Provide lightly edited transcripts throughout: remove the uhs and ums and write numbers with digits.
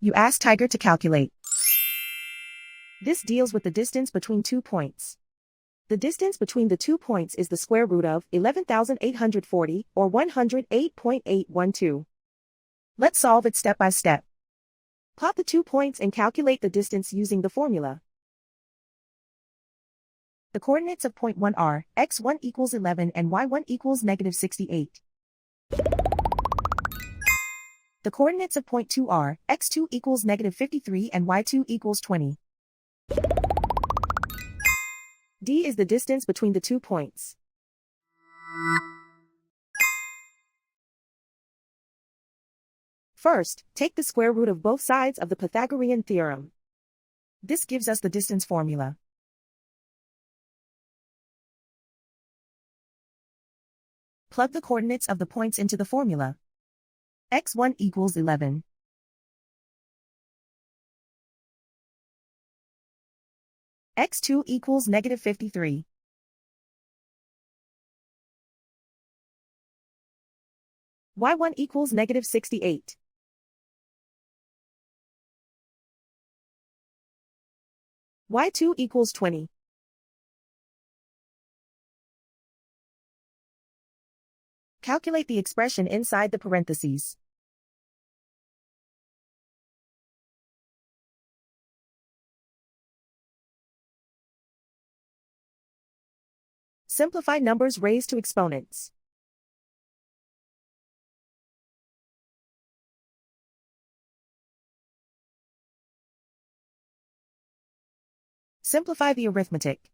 You ask Tiger to calculate. This deals with the distance between 2 points. The distance between the 2 points is the square root of 11,840, or 108.812. Let's solve it step by step. Plot the 2 points and calculate the distance using the formula. The coordinates of point 1 are x1 equals 11 and y1 equals negative 68. The coordinates of point 2 are x2 equals negative 53 and y2 equals 20. D is the distance between the 2 points. First, take the square root of both sides of the Pythagorean theorem. This gives us the distance formula. Plug the coordinates of the points into the formula. x1 equals 11. x2 equals negative 53. y1 equals negative 68. y2 equals 20. Calculate the expression inside the parentheses. Simplify numbers raised to exponents. Simplify the arithmetic.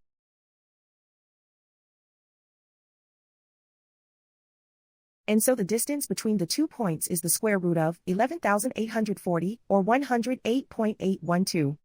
And so the distance between the 2 points is the square root of 11,840, or 108.812.